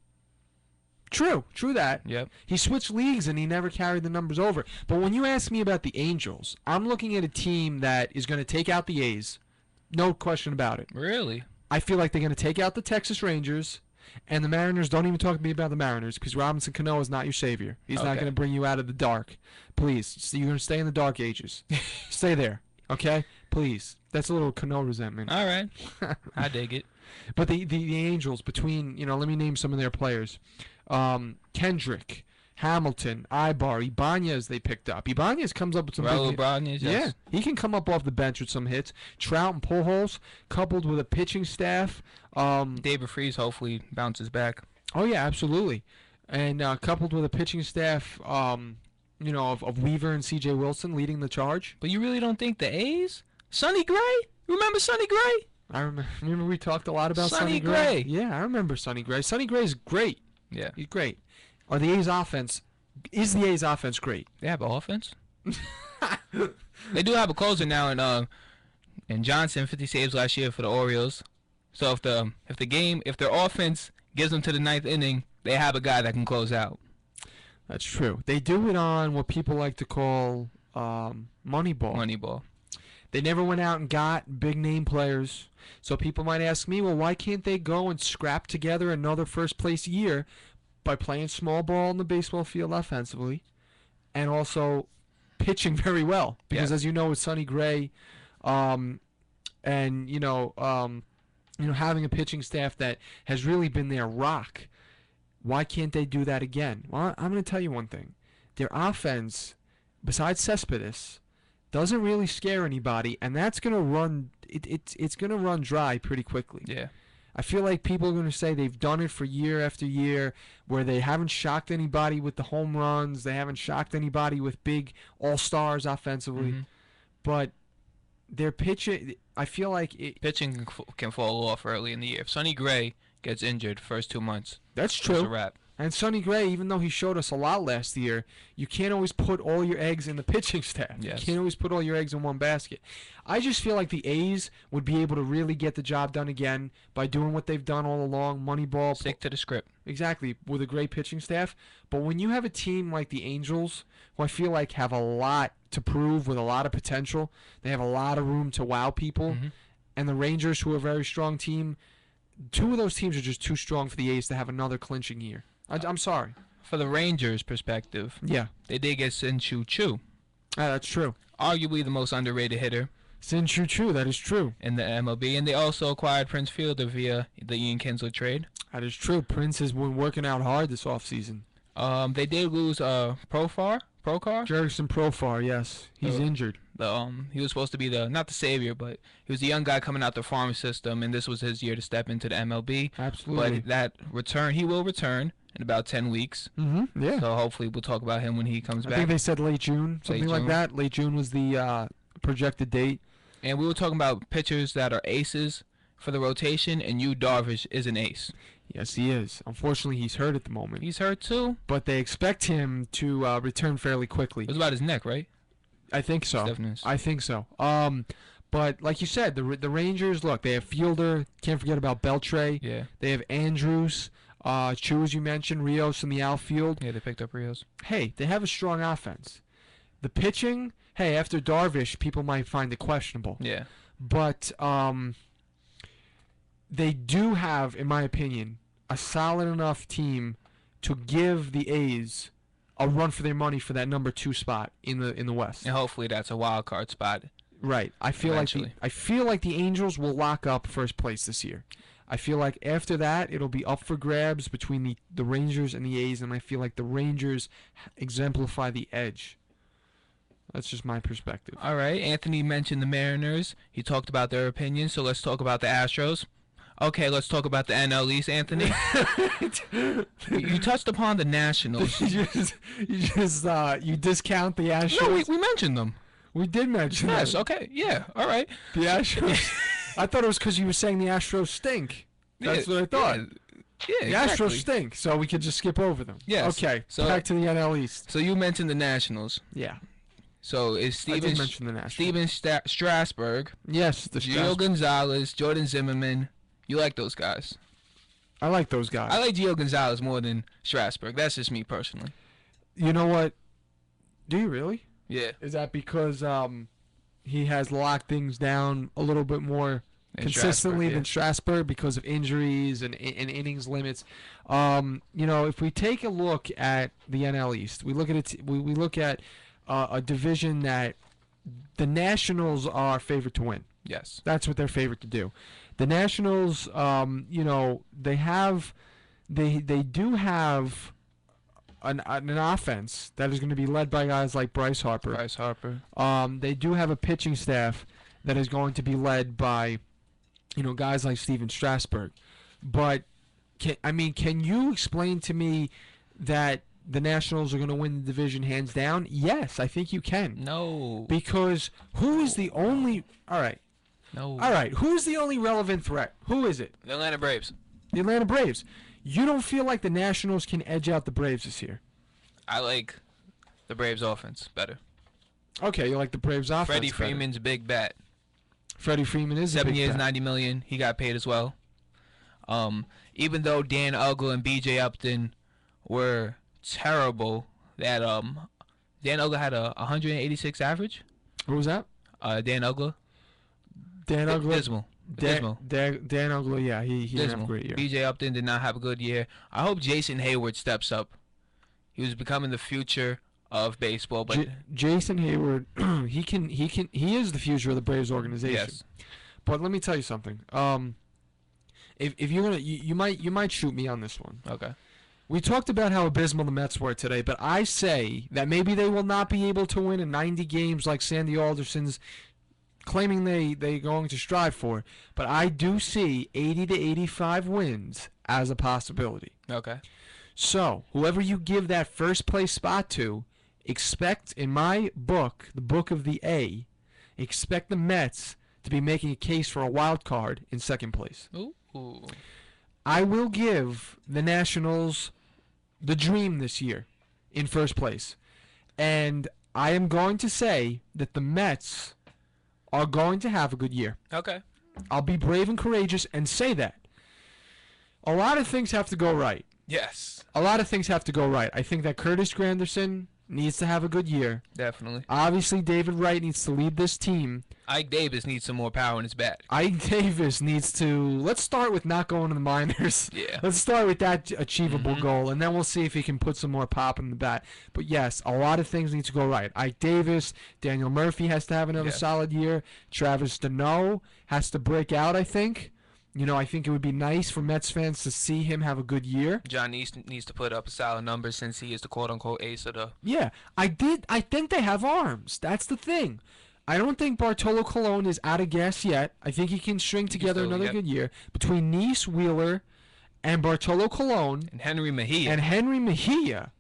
C: True that.
D: Yep.
C: He switched leagues and he never carried the numbers over. But when you ask me about the Angels, I'm looking at a team that is going to take out the A's. No question about it.
D: Really?
C: I feel like they're going to take out the Texas Rangers, and the Mariners. Don't even talk to me about the Mariners because Robinson Cano is not your savior. He's not going to bring you out of the dark. Please, you're going to stay in the dark ages. Stay there, okay? Please. That's a little Cano resentment.
D: All right. I dig it.
C: But the Angels, between, let me name some of their players. Kendrick, Hamilton, Ibar, Ibanez they picked up. Ibanez comes up with some
D: Raul
C: big
D: Ibanez, yes.
C: Yeah, he can come up off the bench with some hits. Trout and Pujols, coupled with a pitching staff.
D: David Freese hopefully bounces back.
C: Oh, yeah, absolutely. And coupled with a pitching staff, of Weaver and C.J. Wilson leading the charge.
D: But you really don't think the A's? Sonny Gray? Remember Sonny Gray?
C: I remember we talked a lot about
D: Sonny Gray.
C: Yeah, I remember Sonny Gray. Sonny Gray's great.
D: Yeah.
C: He's great. Is the A's offense great?
D: They have an offense. They do have a closer now in Johnson, 50 saves last year for the Orioles. So if their offense gives them to the ninth inning, they have a guy that can close out.
C: That's true. They do it on what people like to call Moneyball.
D: Moneyball.
C: They never went out and got big name players. So people might ask me, well, why can't they go and scrap together another first place year? by playing small ball on the baseball field offensively, and also pitching very well. Because as you know, with Sonny Gray, and having a pitching staff that has really been their rock, why can't they do that again? Well, I'm going to tell you one thing. Their offense, besides Cespedes, doesn't really scare anybody, and that's going to run. It's going to run dry pretty quickly.
D: Yeah.
C: I feel like people are going to say they've done it for year after year, where they haven't shocked anybody with the home runs, they haven't shocked anybody with big all-stars offensively, but their pitching, I feel like
D: pitching can fall off early in the year. If Sonny Gray gets injured first 2 months,
C: that's true.
D: It's a wrap.
C: And Sonny Gray, even though he showed us a lot last year, you can't always put all your eggs in the pitching staff.
D: Yes.
C: You can't always put all your eggs in one basket. I just feel like the A's would be able to really get the job done again by doing what they've done all along, Moneyball.
D: Stick to the script.
C: Exactly, with a great pitching staff. But when you have a team like the Angels, who I feel like have a lot to prove with a lot of potential, they have a lot of room to wow people, and the Rangers, who are a very strong team, two of those teams are just too strong for the A's to have another clinching year. I'm sorry.
D: For the Rangers' perspective, they did get Shin-Soo Choo.
C: That's true.
D: Arguably the most underrated hitter.
C: Shin-Soo Choo, that is true.
D: In the MLB, and they also acquired Prince Fielder via the Ian Kinsler trade.
C: That is true. Prince has been working out hard this offseason.
D: They did lose Profar.
C: Jurickson Profar, yes. He's injured.
D: He was supposed to be not the savior, but he was the young guy coming out the farm system, and this was his year to step into the MLB.
C: Absolutely.
D: But he will return in about 10 weeks.
C: Yeah.
D: So hopefully we'll talk about him when he comes back.
C: I think they said late June, something like that. Late June was the projected date.
D: And we were talking about pitchers that are aces for the rotation, and Yu Darvish is an ace.
C: Yes, he is. Unfortunately, he's hurt at the moment.
D: He's hurt too?
C: But they expect him to return fairly quickly.
D: It was about his neck, right?
C: I think so.
D: Stiffness.
C: I think so. But like you said, the Rangers, look, they have Fielder. Can't forget about Beltre.
D: Yeah.
C: They have Andrews, Chu, as you mentioned, Rios in the outfield.
D: Yeah, they picked up Rios.
C: Hey, they have a strong offense. The pitching, hey, after Darvish, people might find it questionable.
D: Yeah.
C: But they do have, in my opinion, a solid enough team to give the A's a run for their money for that number 2 spot in the West.
D: And hopefully that's a wild card spot.
C: Right. I feel like the Angels will lock up first place this year. I feel like after that it'll be up for grabs between the Rangers and the A's, and I feel like the Rangers exemplify the edge. That's just my perspective.
D: All right. Anthony mentioned the Mariners. He talked about their opinion, so let's talk about the Astros. Okay, let's talk about the NL East, Anthony. You touched upon the Nationals.
C: you discount the Astros.
D: No, we mentioned them.
C: We did mention them.
D: Yes, okay. Yeah, all right.
C: The Astros. I thought it was because you were saying the Astros stink. That's what I thought.
D: Yeah,
C: the Astros stink, so we could just skip over them.
D: Yes.
C: Okay,
D: so
C: back to the NL East.
D: So you mentioned the Nationals.
C: Yeah.
D: So is Steven Strasburg.
C: Yes, the
D: Gio Gonzalez, Jordan Zimmerman. You like those guys?
C: I like those guys.
D: I like Gio Gonzalez more than Strasburg. That's just me personally.
C: You know what? Do you really?
D: Yeah.
C: Is that because he has locked things down a little bit more consistently than Strasburg because of injuries and innings limits? If we take a look at the NL East, we look at it. We look at a division that the Nationals are favored to win.
D: Yes.
C: That's what they're favored to do. The Nationals, they do have an offense that is going to be led by guys like Bryce Harper. They do have a pitching staff that is going to be led by, guys like Steven Strasburg. But can you explain to me that the Nationals are going to win the division hands down? Yes, I think you can.
D: No.
C: Because who is the only... All right.
D: No.
C: All right. Who's the only relevant threat? Who is it?
D: The Atlanta Braves.
C: The Atlanta Braves. You don't feel like the Nationals can edge out the Braves this year?
D: I like the Braves offense better.
C: Okay, you like the Braves offense
D: Freddie Freeman's big bat.
C: Freddie Freeman is
D: 7
C: a big
D: years,
C: bat.
D: $90 million. He got paid as well. Even though Dan Uggla and B.J. Upton were terrible, that Dan Uggla had a 186 average.
C: What was that?
D: Dan Uggla.
C: Dan Uggla.
D: Dismal. Dismal.
C: Dan Uggla, yeah, he didn't have a great year.
D: B.J. Upton did not have a good year. I hope Jason Hayward steps up. He was becoming the future of baseball, but
C: Jason Hayward, he is the future of the Braves organization.
D: Yes.
C: But let me tell you something. If you're gonna, you might shoot me on this one.
D: Okay.
C: We talked about how abysmal the Mets were today, but I say that maybe they will not be able to win in 90 games like Sandy Alderson's claiming they're going to strive for. But I do see 80 to 85 wins as a possibility.
D: Okay.
C: So, whoever you give that first place spot to, expect, in my book, the book of the A, expect the Mets to be making a case for a wild card in second place.
D: Ooh.
C: I will give the Nationals the dream this year in first place. And I am going to say that the Mets are going to have a good year.
D: Okay.
C: I'll be brave and courageous and say that. A lot of things have to go right.
D: Yes.
C: A lot of things have to go right. I think that Curtis Granderson needs to have a good year.
D: Definitely.
C: Obviously, David Wright needs to lead this team.
D: Ike Davis needs some more power in his bat.
C: Ike Davis needs to... Let's start with not going to the minors.
D: Yeah.
C: Let's start with that achievable goal, and then we'll see if he can put some more pop in the bat. But yes, a lot of things need to go right. Ike Davis, Daniel Murphy has to have another solid year. Travis Deneau has to break out, I think. You know, I think it would be nice for Mets fans to see him have a good year.
D: John needs to put up a solid number since he is the quote-unquote ace of the...
C: Yeah, I think they have arms. That's the thing. I don't think Bartolo Colon is out of gas yet. I think he can string together another good year. Between Nice, Wheeler, and Bartolo Colon...
D: And Henry Mejia.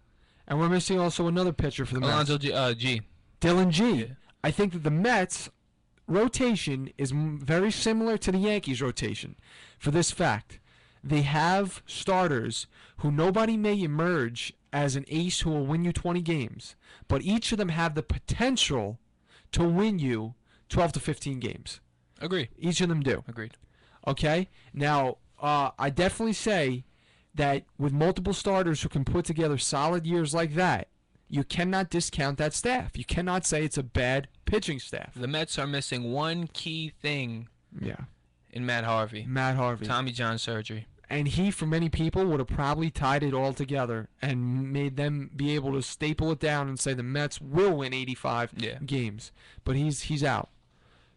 C: And we're missing also another pitcher for the Mets.
D: Alonzo G.
C: Dylan G.
D: Yeah.
C: I think that the Mets... rotation is very similar to the Yankees rotation for this fact. They have starters who nobody may emerge as an ace who will win you 20 games, but each of them have the potential to win you 12 to 15 games.
D: Agree.
C: Each of them do.
D: Agreed.
C: Okay? Now, I definitely say that with multiple starters who can put together solid years like that, you cannot discount that staff. You cannot say it's a bad pitching staff.
D: The Mets are missing one key thing in Matt Harvey. Tommy John surgery.
C: And he, for many people, would have probably tied it all together and made them be able to staple it down and say the Mets will win 85 games. But he's out.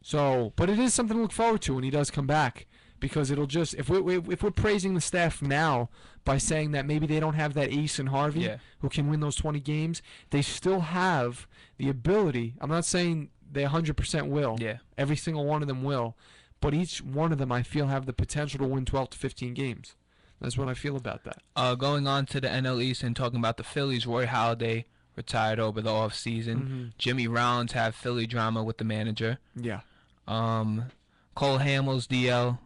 C: So, but it is something to look forward to when he does come back, because it'll just, if we're praising the staff now by saying that maybe they don't have that ace in Harvey who can win those 20 games, they still have the ability. I'm not saying they 100% will.
D: Yeah.
C: Every single one of them will. But each one of them, I feel, have the potential to win 12 to 15 games. That's what I feel about that.
D: Going on to the NL East and talking about the Phillies, Roy Halladay retired over the offseason. Jimmy Rollins had Philly drama with the manager.
C: Yeah.
D: Cole Hamels, DL.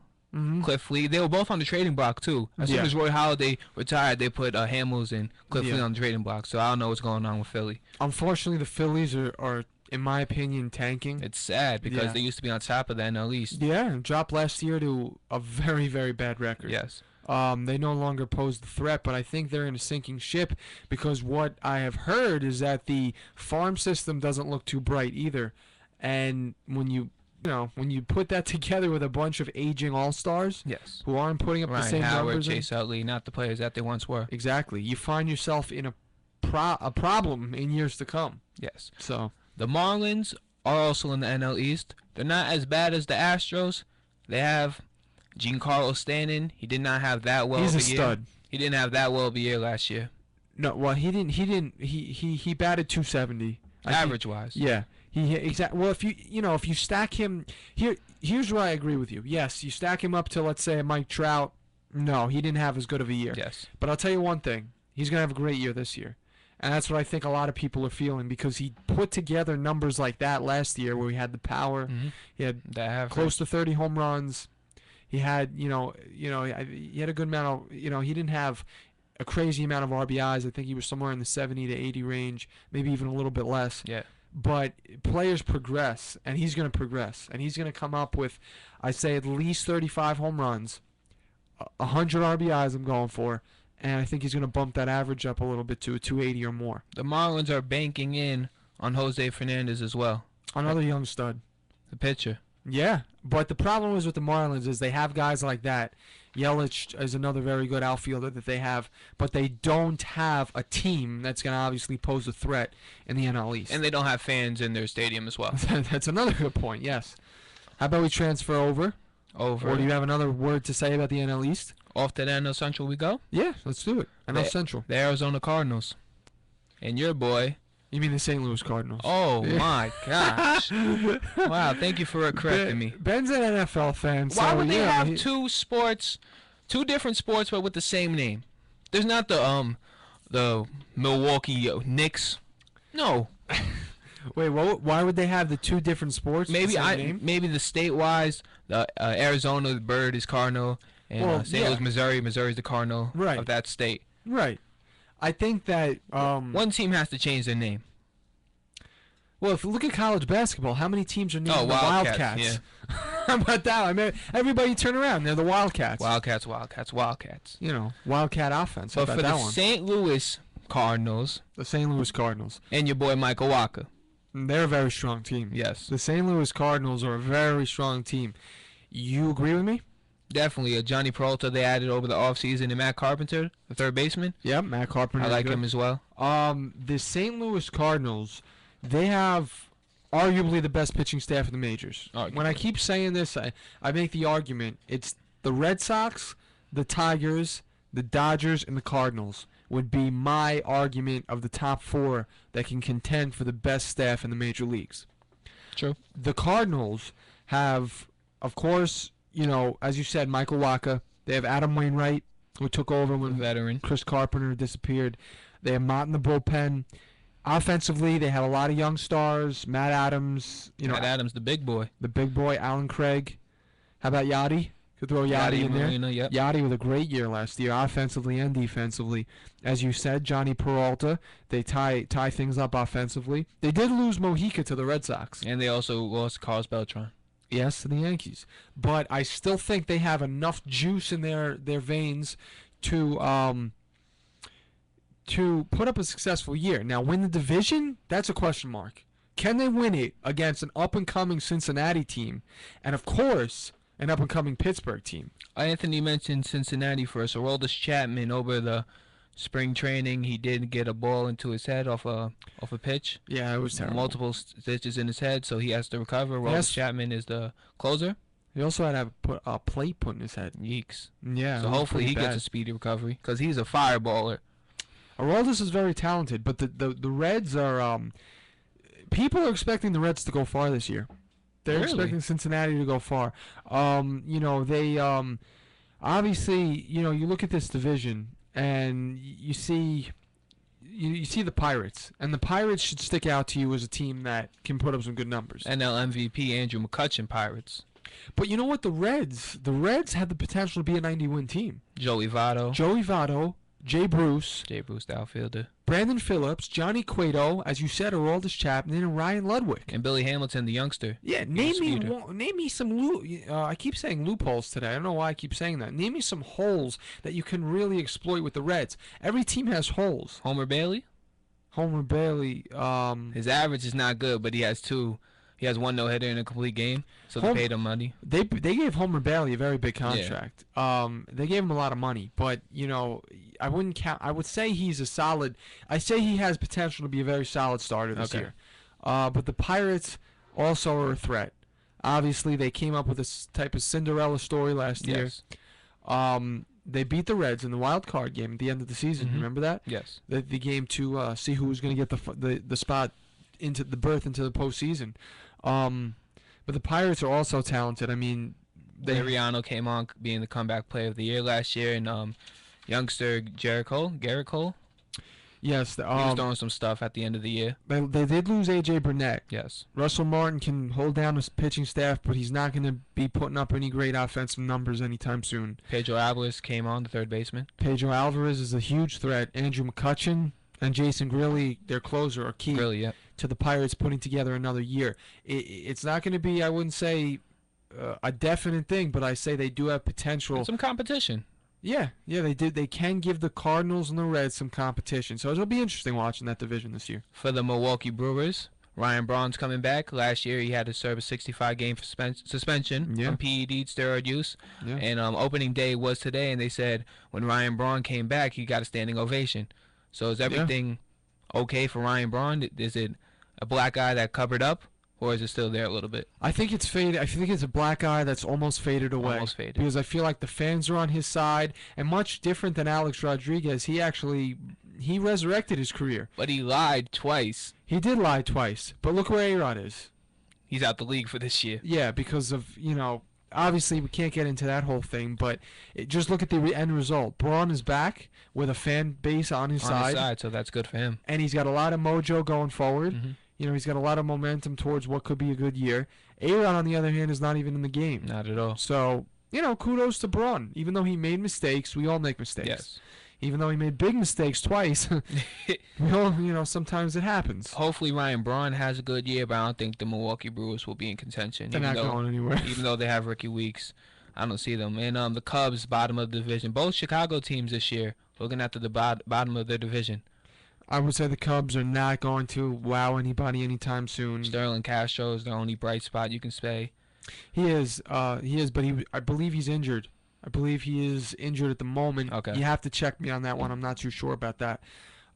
D: Cliff Lee. They were both on the trading block, too. As soon as Roy Halladay retired, they put Hamels and Cliff Lee on the trading block. So I don't know what's going on with Philly.
C: Unfortunately, the Phillies are in my opinion, tanking.
D: It's sad because they used to be on top of the NL East.
C: Yeah, and dropped last year to a very, very bad record.
D: Yes.
C: They no longer pose the threat, but I think they're in a sinking ship because what I have heard is that the farm system doesn't look too bright either. And when you put that together with a bunch of aging all-stars who aren't putting up the same
D: Howard,
C: numbers.
D: Chase Utley, not the players that they once were.
C: Exactly. You find yourself in a problem in years to come.
D: Yes.
C: So
D: the Marlins are also in the NL East. They're not as bad as the Astros. They have Giancarlo Stanton. He did not have that well of a year.
C: He's a stud.
D: He didn't have that well of a year last year.
C: No, well, he didn't. He batted 270
D: average-wise.
C: Yeah. Well, if you stack him here's where I agree with you. Yes, you stack him up to, let's say, a Mike Trout. No, he didn't have as good of a year.
D: Yes.
C: But I'll tell you one thing. He's going to have a great year this year. And that's what I think a lot of people are feeling because he put together numbers like that last year where he had the power. He had close to 30 home runs. He had, he had a good amount of, he didn't have a crazy amount of RBIs. I think he was somewhere in the 70 to 80 range, maybe even a little bit less.
D: Yeah.
C: But players progress, and he's going to progress. And he's going to come up with, I say, at least 35 home runs, 100 RBIs I'm going for, and I think he's going to bump that average up a little bit to a 280 or more.
D: The Marlins are banking in on Jose Fernandez as well.
C: Another young stud.
D: The pitcher.
C: Yeah, But the problem is with the Marlins is they have guys like that. Yelich is another very good outfielder that they have, but they don't have a team that's going to obviously pose a threat in the NL East.
D: And they don't have fans in their stadium as well.
C: That's another good point, yes. How about we transfer over?
D: Over.
C: Or do you have another word to say about the NL East?
D: Off to the NL Central we go?
C: Yeah, let's do it. NL Central.
D: The Arizona Cardinals. And your boy.
C: You mean the St. Louis Cardinals?
D: Oh, my gosh. Wow, thank you for correcting me.
C: Ben's an NFL fan.
D: Why
C: so,
D: would they have two different sports, but with the same name? There's not the Milwaukee Knicks. No.
C: Wait, why would they have the two different sports?
D: Maybe the state-wise, the Arizona, the Bird is Cardinal, and St. Louis, Missouri is the Cardinal of that state.
C: Right. I think that
D: one team has to change their name.
C: Well, if you look at college basketball, how many teams are named the Wildcats?
D: Yeah.
C: How about that? I mean, everybody turn around. They're the Wildcats.
D: Wildcats.
C: You know, Wildcat offense.
D: But for the St. Louis Cardinals.
C: The St. Louis Cardinals.
D: And your boy Michael Wacha.
C: They're a very strong team.
D: Yes.
C: The St. Louis Cardinals are a very strong team. You agree with me?
D: Definitely. Johnny Peralta they added over the offseason, and Matt Carpenter, the third baseman.
C: Yep, Matt Carpenter.
D: I like him as well.
C: The St. Louis Cardinals, they have arguably the best pitching staff in the majors. When I keep saying this, I make the argument. It's the Red Sox, the Tigers, the Dodgers, and the Cardinals would be my argument of the top four that can contend for the best staff in the major leagues.
D: True.
C: The Cardinals have, of course, you know, as you said, Michael Wacha. They have Adam Wainwright, who took over when
D: veteran
C: Chris Carpenter disappeared. They have Mott in the bullpen. Offensively, they have a lot of young stars. Matt Adams,
D: Matt Adams, the big boy.
C: The big boy, Alan Craig. How about Yachty? Could throw Yachty in there.
D: Yep.
C: Yachty with a great year last year, offensively and defensively. As you said, Johnny Peralta. They tie things up offensively. They did lose Mojica to the Red Sox.
D: And they also lost Carlos Beltran.
C: Yes, to the Yankees. But I still think they have enough juice in their veins to put up a successful year. Now, win the division? That's a question mark. Can they win it against an up-and-coming Cincinnati team? And, of course, an up-and-coming Pittsburgh team.
D: Anthony mentioned Cincinnati first. Aroldis Chapman over the spring training, he did get a ball into his head off a pitch.
C: Yeah, it was terrible.
D: Multiple stitches in his head, so he has to recover. Aroldis Chapman is the closer.
C: He also had to put a plate put in his head.
D: Yeeks.
C: Yeah.
D: So hopefully he gets a speedy recovery because he's a fireballer.
C: Aroldis is very talented, but the Reds are people are expecting the Reds to go far this year. They're expecting Cincinnati to go far. They obviously, you look at this division and you see the Pirates, and the Pirates should stick out to you as a team that can put up some good numbers.
D: NL MVP Andrew McCutchen Pirates.
C: But you know what? The Reds have the potential to be a 90-win team.
D: Joey Votto,
C: Jay Bruce,
D: the outfielder.
C: Brandon Phillips, Johnny Cueto, as you said, Aroldis Chapman, and Ryan Ludwig.
D: And Billy Hamilton, the youngster.
C: Yeah, name me some I keep saying loopholes today. I don't know why I keep saying that. Name me some holes that you can really exploit with the Reds. Every team has holes.
D: Homer Bailey.
C: His
D: average is not good, but he has two. He has one no-hitter in a complete game, so they paid him money.
C: They gave Homer Bailey a very big contract. Yeah. They gave him a lot of money, but I wouldn't count. I would say he's a solid. I say he has potential to be a very solid starter this year. But the Pirates also are a threat. Obviously, they came up with this type of Cinderella story last year. They beat the Reds in the wild card game at the end of the season. Mm-hmm. Remember that?
D: Yes.
C: The game to see who was going to get the spot into the berth into the postseason. But the Pirates are also talented. I mean,
D: Mariano came on being the comeback player of the year last year, and youngster Garrett Cole.
C: Yes,
D: he was doing some stuff at the end of the year.
C: They did lose A.J. Burnett.
D: Yes.
C: Russell Martin can hold down his pitching staff, but he's not going to be putting up any great offensive numbers anytime soon.
D: Pedro Alvarez came on, the third baseman.
C: Pedro Alvarez is a huge threat. Andrew McCutchen and Jason Grilli, their closer, are key to the Pirates putting together another year. It's not going to be, I wouldn't say, a definite thing, but I say they do have potential.
D: Some competition.
C: Yeah, they did. They can give the Cardinals and the Reds some competition. So it'll be interesting watching that division this year.
D: For the Milwaukee Brewers, Ryan Braun's coming back. Last year he had to serve a 65-game suspension from PED steroid use. Yeah. And opening day was today, and they said when Ryan Braun came back, he got a standing ovation. So is everything okay for Ryan Braun? Is it a black eye that covered up, or is it still there a little bit?
C: I think it's faded. I think it's a black eye that's almost faded away.
D: Almost faded.
C: Because I feel like the fans are on his side, and much different than Alex Rodriguez, he resurrected his career.
D: But he lied twice.
C: He did lie twice. But look where A-Rod is.
D: He's out the league for this year.
C: Yeah, because of, obviously we can't get into that whole thing, but just look at the end result. Braun is back with a fan base on his side.
D: So that's good for him.
C: And he's got a lot of mojo going forward. Mm-hmm. He's got a lot of momentum towards what could be a good year. A-Rod, on the other hand, is not even in the game.
D: Not at all.
C: So, kudos to Braun. Even though he made mistakes, we all make mistakes.
D: Yes.
C: Even though he made big mistakes twice, sometimes it happens.
D: Hopefully Ryan Braun has a good year, but I don't think the Milwaukee Brewers will be in contention.
C: They're not going anywhere.
D: Even though they have Ricky Weeks, I don't see them. And the Cubs, bottom of the division. Both Chicago teams this year looking at the bottom of their division.
C: I would say the Cubs are not going to wow anybody anytime soon.
D: Sterling Castro is the only bright spot you can say.
C: He is, but I believe he's injured. I believe he is injured at the moment.
D: Okay.
C: You have to check me on that one. I'm not too sure about that.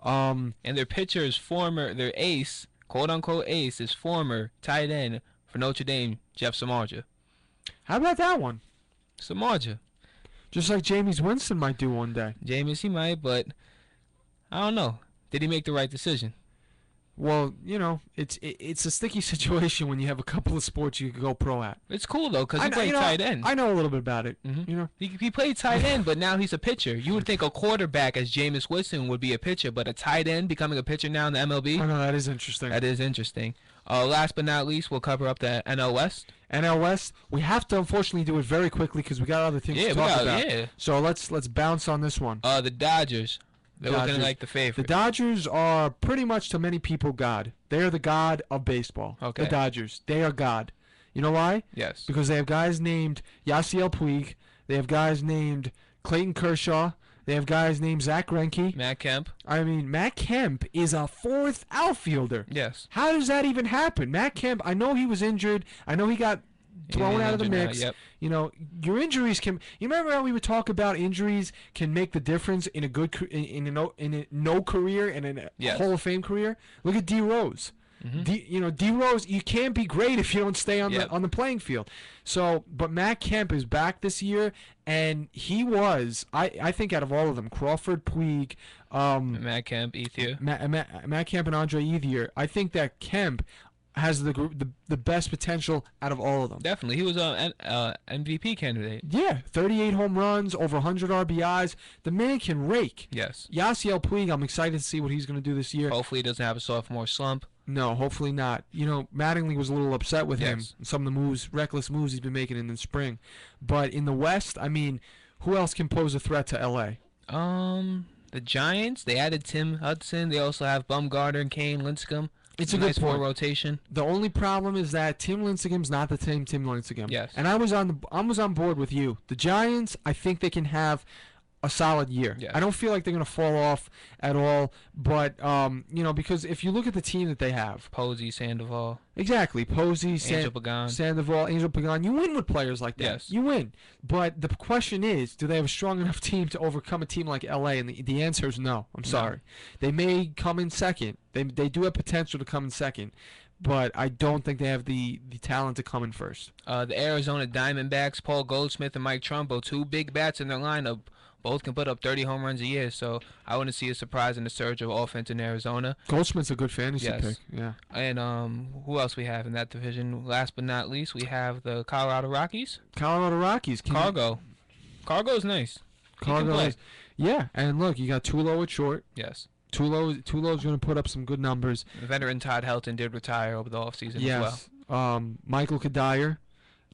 D: And their pitcher is their ace, quote-unquote ace, is former tight end for Notre Dame, Jeff Samardzija.
C: How about that one?
D: Samardzija.
C: Just like Jameis Winston might do one day.
D: Jameis, he might, but I don't know. Did he make the right decision?
C: Well, it's a sticky situation when you have a couple of sports you could go pro at.
D: It's cool, though, because he played tight end.
C: I know a little bit about it.
D: Mm-hmm. He played tight end, but now he's a pitcher. You would think a quarterback as Jameis Winston would be a pitcher, but a tight end becoming a pitcher now in the MLB?
C: I know, that is interesting.
D: That is interesting. Last but not least, we'll cover up the NL West.
C: NL West, we have to unfortunately do it very quickly because we got other things to talk about.
D: Yeah.
C: So let's bounce on this one.
D: The Dodgers. They're looking like the favorite.
C: The Dodgers are pretty much, to many people, God. They are the God of baseball.
D: Okay.
C: The Dodgers. They are God. You know why?
D: Yes.
C: Because they have guys named Yasiel Puig. They have guys named Clayton Kershaw. They have guys named Zach Greinke.
D: Matt Kemp.
C: I mean, Matt Kemp is a fourth outfielder.
D: Yes.
C: How does that even happen? Matt Kemp, I know he was injured. I know he got thrown out of the mix.
D: Yep.
C: Your injuries can. You remember how we would talk about injuries can make the difference in a good in a no career and in a Hall of Fame career? Look at D Rose. Mm-hmm. D Rose, you can't be great if you don't stay on the playing field. So, but Matt Kemp is back this year, and he was, I think, out of all of them, Crawford, Puig,
D: Matt Kemp, Ethier,
C: Matt Kemp, and Andre Ethier. I think that Kemp has the best potential out of all of them.
D: Definitely. He was an MVP candidate.
C: Yeah, 38 home runs, over 100 RBIs. The man can rake.
D: Yes.
C: Yasiel Puig, I'm excited to see what he's going to do this year.
D: Hopefully he doesn't have a sophomore slump.
C: No, hopefully not. Mattingly was a little upset with him. Some of the reckless moves he's been making in the spring. But in the West, I mean, who else can pose a threat to L.A.?
D: The Giants, they added Tim Hudson. They also have Bumgarner and Kane, Lincecum.
C: It's a
D: nice
C: good point.
D: Rotation.
C: The only problem is that Tim Lincecum's not the same Tim Lincecum.
D: Yes.
C: And I was on board with you. The Giants, I think they can have a solid year.
D: Yes.
C: I don't feel like they're going to fall off at all, but because if you look at the team that they have,
D: Posey, Sandoval.
C: Exactly. Posey,
D: Sandoval,
C: Angel Pagan. You win with players like that.
D: Yes.
C: You win. But the question is, do they have a strong enough team to overcome a team like LA? And the answer is no. I'm sorry. They may come in second. They do have potential to come in second. But I don't think they have the talent to come in first.
D: The Arizona Diamondbacks, Paul Goldschmidt and Mike Trumbo, two big bats in their lineup. Both can put up 30 home runs a year, so I wouldn't see a surprise in the surge of offense in Arizona.
C: Goldschmidt's a good fantasy pick. Yeah.
D: And who else we have in that division? Last but not least, we have the Colorado Rockies. Cargo's nice.
C: Cargo. Yeah, and look, you got Tulo at short.
D: Yes.
C: Tulo's going to put up some good numbers.
D: The veteran Todd Helton did retire over the offseason as
C: well. Michael Kadire,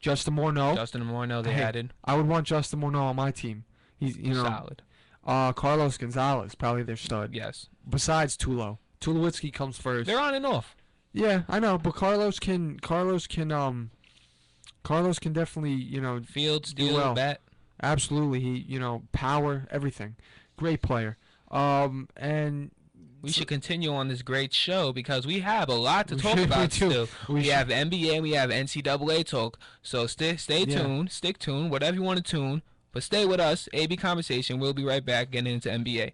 C: Justin Morneau.
D: They added.
C: I would want Justin Morneau on my team. He's
D: solid.
C: Carlos Gonzalez, probably their stud.
D: Yes.
C: Besides Tulo. Tulowitzki comes first.
D: They're on and off.
C: Yeah, I know, but Carlos can definitely,
D: field, steal,
C: well.
D: bat.
C: Absolutely. He, power, everything. Great player. And
D: we should continue on this great show because we have a lot to talk about still. We have NBA, we have NCAA talk. So stay tuned, stick tuned, whatever you want to tune. But stay with us, AB Conversation. We'll be right back getting into NBA.